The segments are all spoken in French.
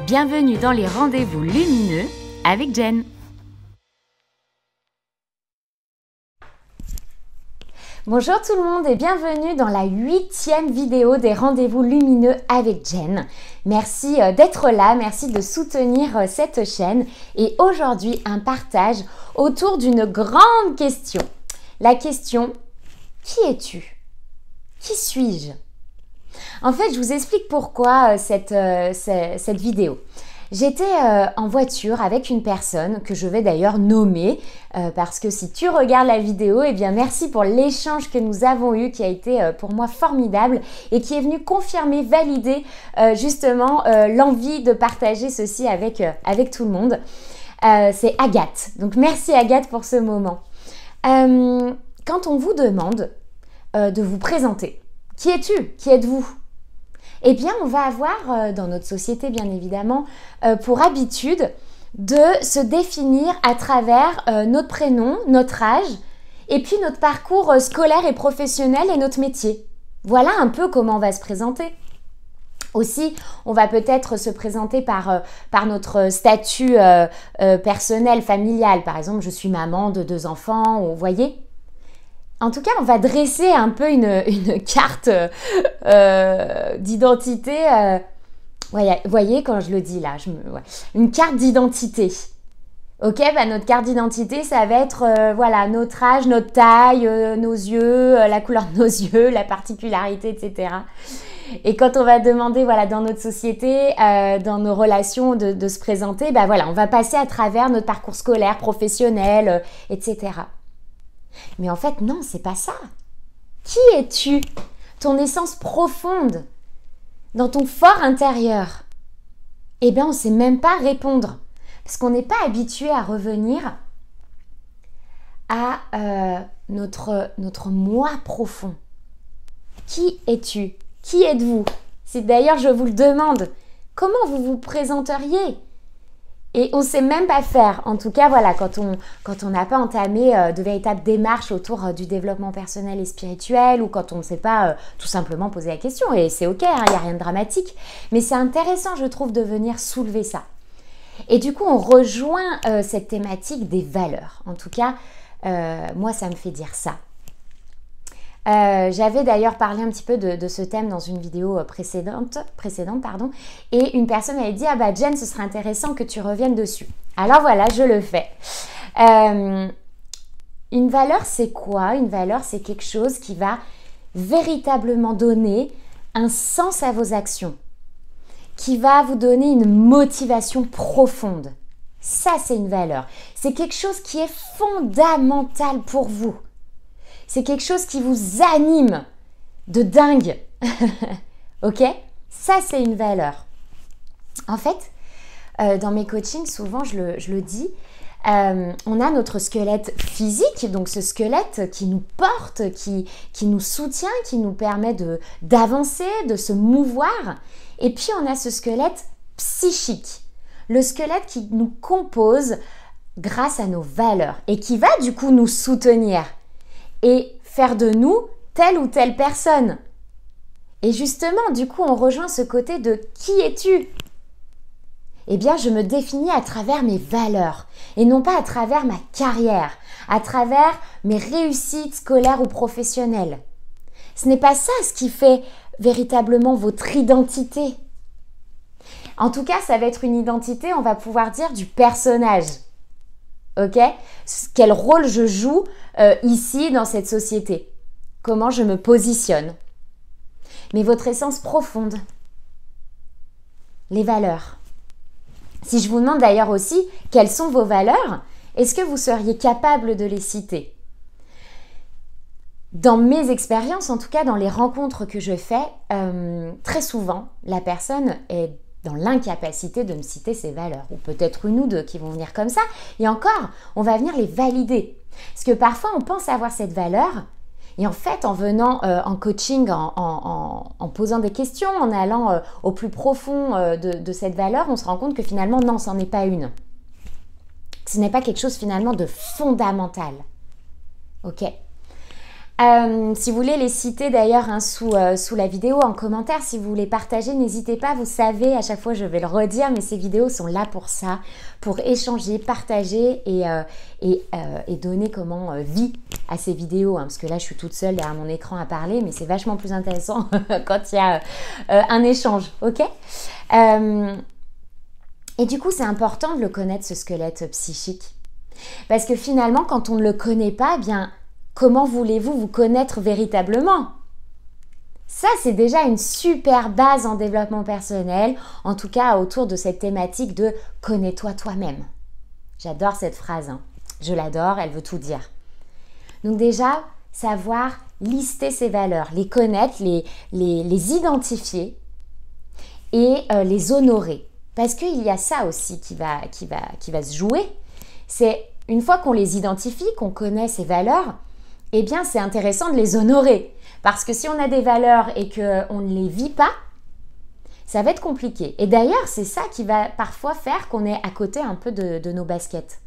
Bienvenue dans les rendez-vous lumineux avec Jen. Bonjour tout le monde et bienvenue dans la 8e vidéo des rendez-vous lumineux avec Jen. Merci d'être là, merci de soutenir cette chaîne et aujourd'hui un partage autour d'une grande question. La question, qui es-tu? Qui suis-je? En fait, je vous explique pourquoi cette vidéo. J'étais en voiture avec une personne que je vais d'ailleurs nommer parce que si tu regardes la vidéo, eh bien merci pour l'échange que nous avons eu qui a été pour moi formidable et qui est venu confirmer, valider justement l'envie de partager ceci avec tout le monde. C'est Agathe. Donc merci Agathe pour ce moment. Quand on vous demande de vous présenter, qui es-tu? Qui êtes-vous? Eh bien, on va avoir, dans notre société bien évidemment, pour habitude de se définir à travers notre prénom, notre âge, et puis notre parcours scolaire et professionnel et notre métier. Voilà un peu comment on va se présenter. Aussi, on va peut-être se présenter par notre statut personnel, familial. Par exemple, je suis maman de 2 enfants, vous voyez ? En tout cas, on va dresser un peu une carte d'identité. Voyez quand je le dis là, une carte d'identité. Ok, notre carte d'identité, ça va être voilà, notre âge, notre taille, nos yeux, la couleur de nos yeux, la particularité, etc. Et quand on va demander voilà, dans notre société, dans nos relations de se présenter, voilà, on va passer à travers notre parcours scolaire, professionnel, etc. Mais en fait, non, c'est pas ça. Qui es-tu? Ton essence profonde, dans ton fort intérieur. Eh bien, on ne sait même pas répondre. Parce qu'on n'est pas habitué à revenir à notre moi profond. Qui es-tu? Qui êtes-vous? C'est d'ailleurs, je vous le demande, comment vous vous présenteriez? Et on ne sait même pas faire. En tout cas, voilà, quand on n'a pas entamé de véritables démarches autour du développement personnel et spirituel ou quand on ne sait pas tout simplement poser la question. Et c'est ok, il n'y a rien de dramatique. Mais c'est intéressant, je trouve, de venir soulever ça. Et du coup, on rejoint cette thématique des valeurs. En tout cas, moi, ça me fait dire ça. J'avais d'ailleurs parlé un petit peu de ce thème dans une vidéo précédente, et une personne avait dit « Ah bah Jen, ce serait intéressant que tu reviennes dessus. » Alors voilà, je le fais. Une valeur, c'est quoi? Une valeur, c'est quelque chose qui va véritablement donner un sens à vos actions, qui va vous donner une motivation profonde. Ça, c'est une valeur. C'est quelque chose qui est fondamental pour vous. C'est quelque chose qui vous anime de dingue. Ok? Ça, c'est une valeur. En fait, dans mes coachings, souvent, je le dis, on a notre squelette physique, donc ce squelette qui nous porte, qui nous soutient, qui nous permet d'avancer, de se mouvoir. Et puis, on a ce squelette psychique, le squelette qui nous compose grâce à nos valeurs et qui va du coup nous soutenir et faire de nous telle ou telle personne. Et justement, du coup, on rejoint ce côté de « qui es-tu » ? Eh bien, je me définis à travers mes valeurs et non pas à travers ma carrière, à travers mes réussites scolaires ou professionnelles. Ce n'est pas ça ce qui fait véritablement votre identité. En tout cas, ça va être une identité, on va pouvoir dire, du personnage. Ok? Quel rôle je joue ici dans cette société? Comment je me positionne? Mais votre essence profonde, les valeurs. Si je vous demande d'ailleurs aussi quelles sont vos valeurs, est-ce que vous seriez capable de les citer? Dans mes expériences, en tout cas dans les rencontres que je fais, très souvent, la personne est dans l'incapacité de me citer ses valeurs, ou peut-être une ou deux qui vont venir comme ça, et encore, on va venir les valider. Parce que parfois, on pense avoir cette valeur, et en fait, en venant en coaching, en posant des questions, en allant au plus profond de cette valeur, on se rend compte que finalement, non, ce n'en est pas une. Ce n'est pas quelque chose finalement de fondamental. Ok ? Si vous voulez les citer d'ailleurs hein, sous la vidéo en commentaire, si vous voulez partager, n'hésitez pas. Vous savez, à chaque fois je vais le redire, mais ces vidéos sont là pour ça, pour échanger, partager et donner vie à ces vidéos. Hein, parce que là je suis toute seule derrière mon écran à parler, mais c'est vachement plus intéressant quand il y a un échange, ok? Et du coup c'est important de le connaître, ce squelette psychique. Parce que finalement quand on ne le connaît pas, eh bien comment voulez-vous vous connaître véritablement? Ça, c'est déjà une super base en développement personnel, en tout cas autour de cette thématique de « connais-toi toi-même ». J'adore cette phrase, hein. Je l'adore, elle veut tout dire. Donc déjà, savoir lister ses valeurs, les connaître, les identifier et les honorer. Parce qu'il y a ça aussi qui va se jouer. C'est une fois qu'on les identifie, qu'on connaît ses valeurs, eh bien, c'est intéressant de les honorer. Parce que si on a des valeurs et qu'on ne les vit pas, ça va être compliqué. Et d'ailleurs, c'est ça qui va parfois faire qu'on est à côté un peu de nos baskets.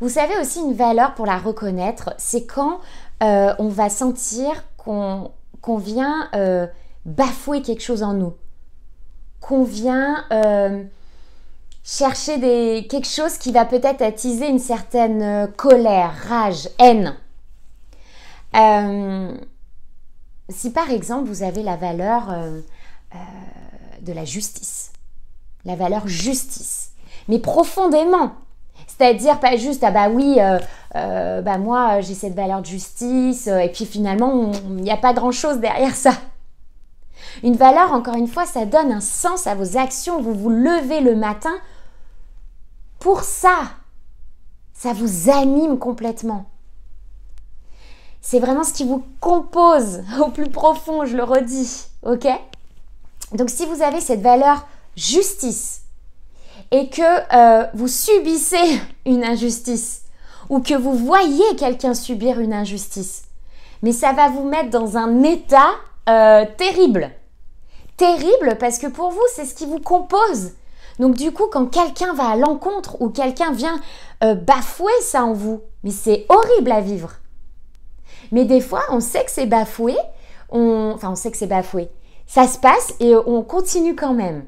Vous savez aussi, une valeur pour la reconnaître, c'est quand on va sentir qu'on vient bafouer quelque chose en nous. Qu'on vient chercher quelque chose qui va peut-être attiser une certaine colère, rage, haine. Si par exemple vous avez la valeur de la justice, la valeur justice, mais profondément, c'est-à-dire pas juste ah bah oui, moi j'ai cette valeur de justice et puis finalement il n'y a pas grand-chose derrière ça. Une valeur, encore une fois, ça donne un sens à vos actions. Vous vous levez le matin pour ça. Ça vous anime complètement. C'est vraiment ce qui vous compose au plus profond, je le redis, ok? Donc si vous avez cette valeur justice et que vous subissez une injustice ou que vous voyez quelqu'un subir une injustice, mais ça va vous mettre dans un état terrible. Terrible parce que pour vous, c'est ce qui vous compose. Donc du coup, quand quelqu'un va à l'encontre ou quelqu'un vient bafouer ça en vous, mais c'est horrible à vivre. Mais des fois, on sait que c'est bafoué, on sait que c'est bafoué. Ça se passe et on continue quand même.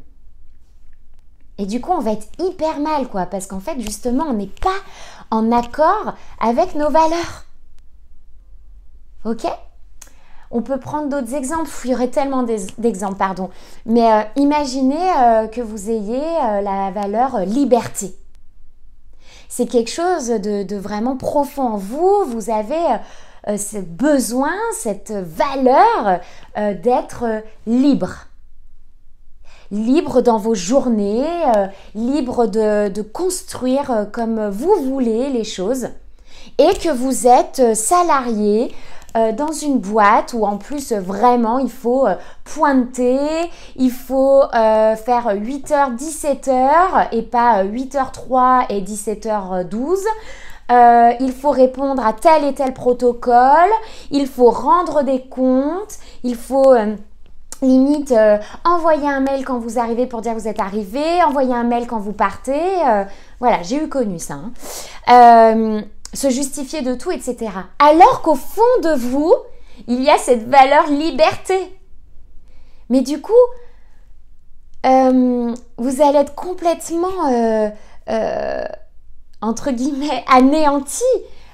Et du coup, on va être hyper mal, quoi, parce qu'en fait, justement, on n'est pas en accord avec nos valeurs. Ok ? On peut prendre d'autres exemples, il y aurait tellement d'exemples, pardon. Mais imaginez que vous ayez la valeur liberté. C'est quelque chose de vraiment profond en vous. Vous avez ce besoin, cette valeur d'être libre. Libre dans vos journées, libre de construire comme vous voulez les choses. Et que vous êtes salarié dans une boîte où en plus vraiment il faut pointer, il faut faire 8h, 17h et pas 8h03 et 17h12. Il faut répondre à tel et tel protocole, il faut rendre des comptes, il faut limite envoyer un mail quand vous arrivez pour dire que vous êtes arrivé, envoyer un mail quand vous partez. Voilà, j'ai eu connu ça. Hein. Se justifier de tout, etc. Alors qu'au fond de vous, il y a cette valeur liberté. Mais du coup, vous allez être complètement, entre guillemets, anéanti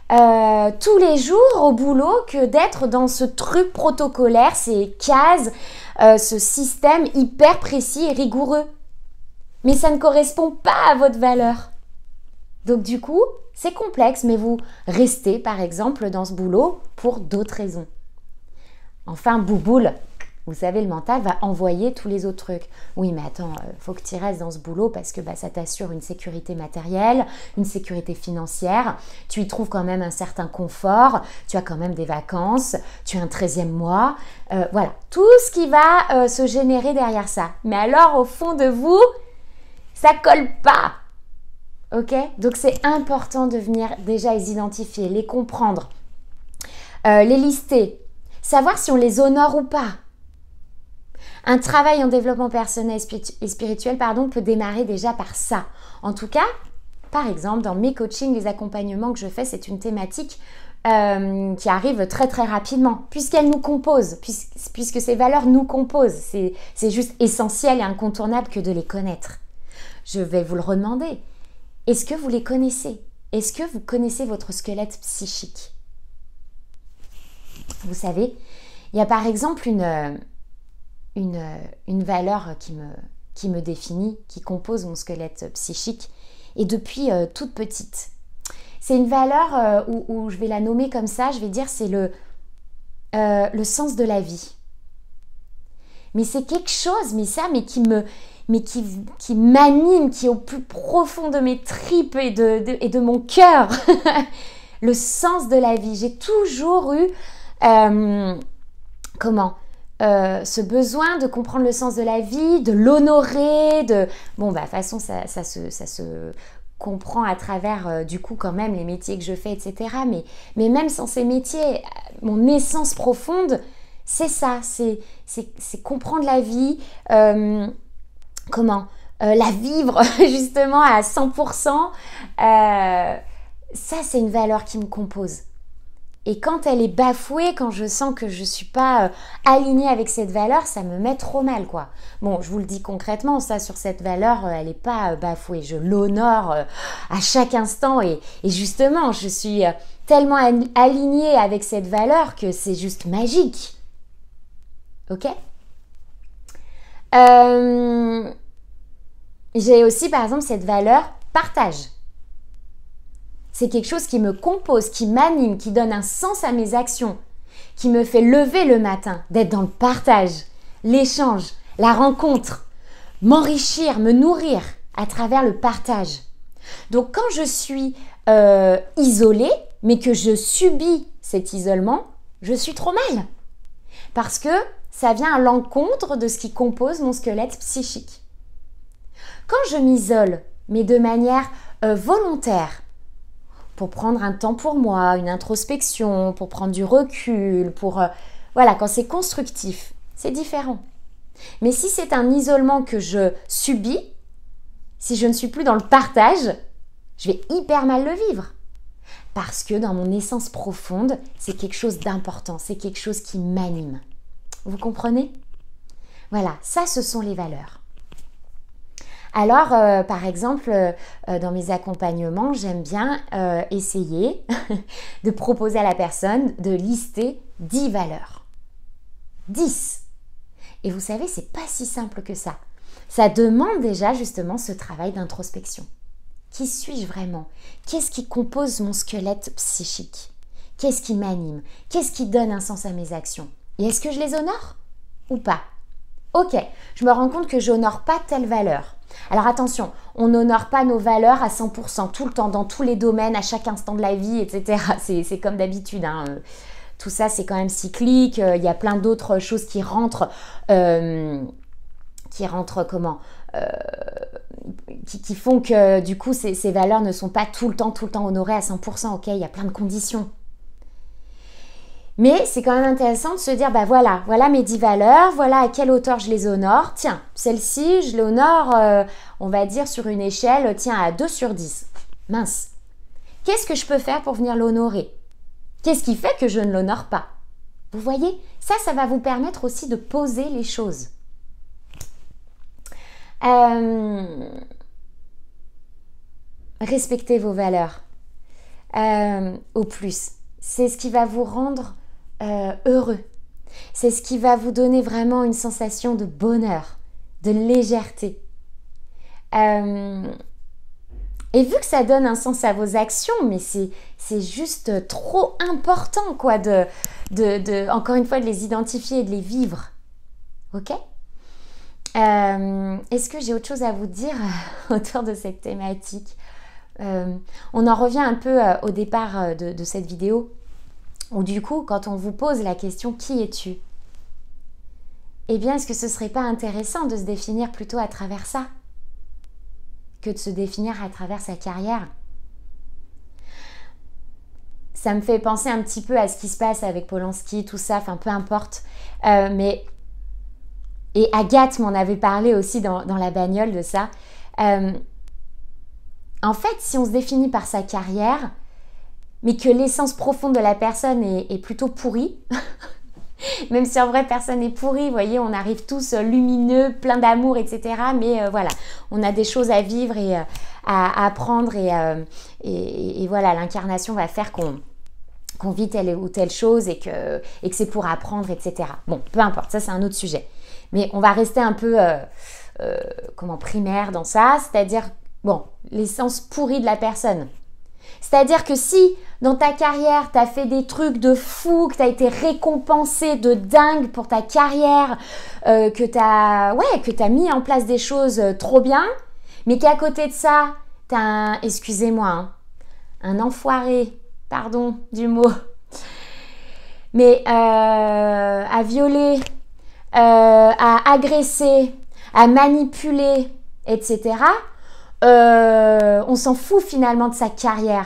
tous les jours au boulot que d'être dans ce truc protocolaire, ces cases, ce système hyper précis et rigoureux. Mais ça ne correspond pas à votre valeur. Donc du coup, c'est complexe, mais vous restez par exemple dans ce boulot pour d'autres raisons. Enfin, bouboule, vous savez, le mental va envoyer tous les autres trucs. Oui, mais attends, faut que tu restes dans ce boulot parce que ça t'assure une sécurité matérielle, une sécurité financière. Tu y trouves quand même un certain confort, tu as quand même des vacances, tu as un 13e mois. Voilà, tout ce qui va se générer derrière ça. Mais alors, au fond de vous, ça colle pas. Ok ? Donc c'est important de venir déjà les identifier, les comprendre, les lister, savoir si on les honore ou pas. Un travail en développement personnel et spirituel peut démarrer déjà par ça. En tout cas, par exemple, dans mes coachings, les accompagnements que je fais, c'est une thématique qui arrivent très très rapidement, puisqu'elles nous composent, puisque ces valeurs nous composent. C'est juste essentiel et incontournable que de les connaître. Je vais vous le redemander. Est-ce que vous les connaissez? Est-ce que vous connaissez votre squelette psychique? Vous savez, il y a par exemple une valeur qui me définit, qui compose mon squelette psychique, et depuis toute petite. C'est une valeur où je vais la nommer comme ça, je vais dire c'est le sens de la vie. Mais c'est quelque chose, qui m'anime, qui est au plus profond de mes tripes et de mon cœur. Le sens de la vie. J'ai toujours eu ce besoin de comprendre le sens de la vie, de l'honorer, de toute façon ça se comprend à travers du coup quand même les métiers que je fais, etc. Mais même sans ces métiers, mon essence profonde, c'est ça, c'est comprendre la vie, la vivre justement à 100%. Ça, c'est une valeur qui me compose. Et quand elle est bafouée, quand je sens que je ne suis pas alignée avec cette valeur, ça me met trop mal, quoi. Bon, je vous le dis concrètement, ça, sur cette valeur, elle n'est pas bafouée. Je l'honore à chaque instant. Et justement, je suis tellement alignée avec cette valeur que c'est juste magique. Ok ? J'ai aussi, par exemple, cette valeur partage. C'est quelque chose qui me compose, qui m'anime, qui donne un sens à mes actions, qui me fait lever le matin, d'être dans le partage, l'échange, la rencontre, m'enrichir, me nourrir à travers le partage. Donc quand je suis isolée, mais que je subis cet isolement, je suis trop mal. Parce que ça vient à l'encontre de ce qui compose mon squelette psychique. Quand je m'isole, mais de manière volontaire, pour prendre un temps pour moi, une introspection, pour prendre du recul, quand c'est constructif, c'est différent. Mais si c'est un isolement que je subis, si je ne suis plus dans le partage, je vais hyper mal le vivre. Parce que dans mon essence profonde, c'est quelque chose d'important, c'est quelque chose qui m'anime. Vous comprenez? Voilà, ça ce sont les valeurs. Alors, par exemple, dans mes accompagnements, j'aime bien essayer de proposer à la personne de lister 10 valeurs. 10. Et vous savez, c'est pas si simple que ça. Ça demande déjà justement ce travail d'introspection. Qui suis-je vraiment? Qu'est-ce qui compose mon squelette psychique? Qu'est-ce qui m'anime? Qu'est-ce qui donne un sens à mes actions? Et est-ce que je les honore ou pas? Ok, je me rends compte que je n'honore pas telle valeur. Alors attention, on n'honore pas nos valeurs à 100%, tout le temps, dans tous les domaines, à chaque instant de la vie, etc. C'est comme d'habitude, hein. Tout ça, c'est quand même cyclique. Il y a plein d'autres choses qui rentrent qui font que du coup, ces valeurs ne sont pas tout le temps honorées à 100%. Ok, il y a plein de conditions. Mais c'est quand même intéressant de se dire, voilà mes 10 valeurs, voilà à quelle hauteur je les honore. Tiens, celle-ci, je l'honore, on va dire, sur une échelle, à 2 sur 10. Mince. Qu'est-ce que je peux faire pour venir l'honorer? Qu'est-ce qui fait que je ne l'honore pas? Vous voyez, ça va vous permettre aussi de poser les choses. Respectez vos valeurs au plus. C'est ce qui va vous rendre heureux. C'est ce qui va vous donner vraiment une sensation de bonheur, de légèreté. Et vu que ça donne un sens à vos actions, mais c'est juste trop important, quoi, encore une fois, de les identifier et de les vivre. Ok ? Est-ce que j'ai autre chose à vous dire autour de cette thématique ? On en revient un peu au départ de cette vidéo, où du coup, quand on vous pose la question « Qui es-tu ?» Eh bien, est-ce que ce ne serait pas intéressant de se définir plutôt à travers ça que de se définir à travers sa carrière? Ça me fait penser un petit peu à ce qui se passe avec Polanski, tout ça, peu importe. Et Agathe m'en avait parlé aussi dans la bagnole de ça. En fait, si on se définit par sa carrière, mais que l'essence profonde de la personne est plutôt pourrie, même si en vrai personne n'est pourri, vous voyez, on arrive tous lumineux, plein d'amour, etc. Mais voilà, on a des choses à vivre et à apprendre et voilà, l'incarnation va faire qu'on vit telle ou telle chose et que c'est pour apprendre, etc. Bon, peu importe, ça c'est un autre sujet. Mais on va rester un peu primaire dans ça, c'est-à-dire, bon, l'essence pourrie de la personne. C'est-à-dire que si dans ta carrière, tu as fait des trucs de fou, que tu as été récompensé de dingue pour ta carrière, que tu as mis en place des choses trop bien, mais qu'à côté de ça, tu as un enfoiré, pardon du mot, mais à violer, à agresser, à manipuler, etc., on s'en fout finalement de sa carrière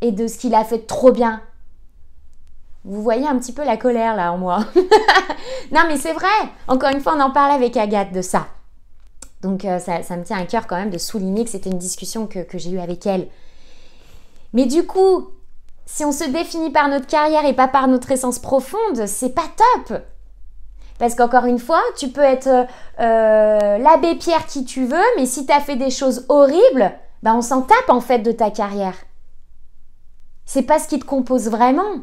et de ce qu'il a fait de trop bien. Vous voyez un petit peu la colère là en moi. Non mais c'est vrai, encore une fois on en parlait avec Agathe de ça. Donc ça me tient à cœur quand même de souligner que c'était une discussion que j'ai eue avec elle. Mais du coup, si on se définit par notre carrière et pas par notre essence profonde, c'est pas top. Parce qu'encore une fois, tu peux être l'abbé Pierre qui tu veux, mais si tu as fait des choses horribles, on s'en tape en fait de ta carrière. C'est pas ce qui te compose vraiment.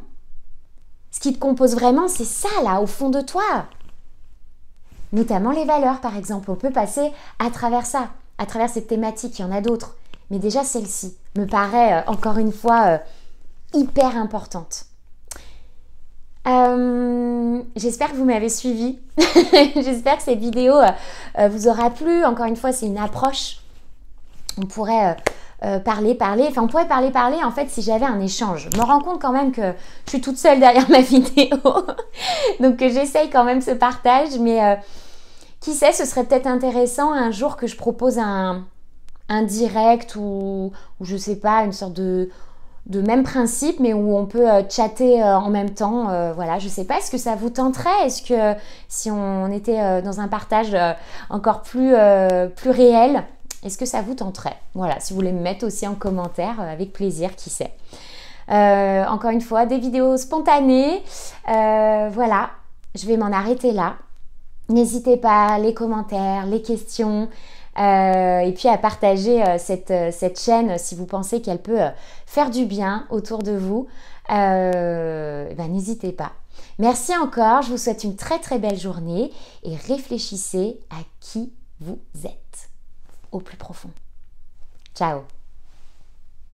Ce qui te compose vraiment, c'est ça là, au fond de toi. Notamment les valeurs, par exemple. On peut passer à travers ça, à travers cette thématique. Il y en a d'autres. Mais déjà, celle-ci me paraît, encore une fois, hyper importante. J'espère que vous m'avez suivi. J'espère que cette vidéo vous aura plu. Encore une fois, c'est une approche. On pourrait parler. Enfin, on pourrait parler en fait si j'avais un échange. Je me rends compte quand même que je suis toute seule derrière ma vidéo. Donc j'essaye quand même ce partage. Mais qui sait, ce serait peut-être intéressant un jour que je propose un direct ou je sais pas, une sorte de même principe, mais où on peut chatter en même temps. Voilà, je sais pas, est-ce que ça vous tenterait? Est-ce que si on était dans un partage encore plus réel, est-ce que ça vous tenterait? Voilà, si vous voulez me mettre aussi en commentaire, avec plaisir, qui sait. Encore une fois, des vidéos spontanées. Voilà, je vais m'en arrêter là. N'hésitez pas, les commentaires, les questions. Et puis à partager cette chaîne si vous pensez qu'elle peut faire du bien autour de vous, n'hésitez pas. Merci encore, je vous souhaite une très très belle journée et réfléchissez à qui vous êtes au plus profond. Ciao.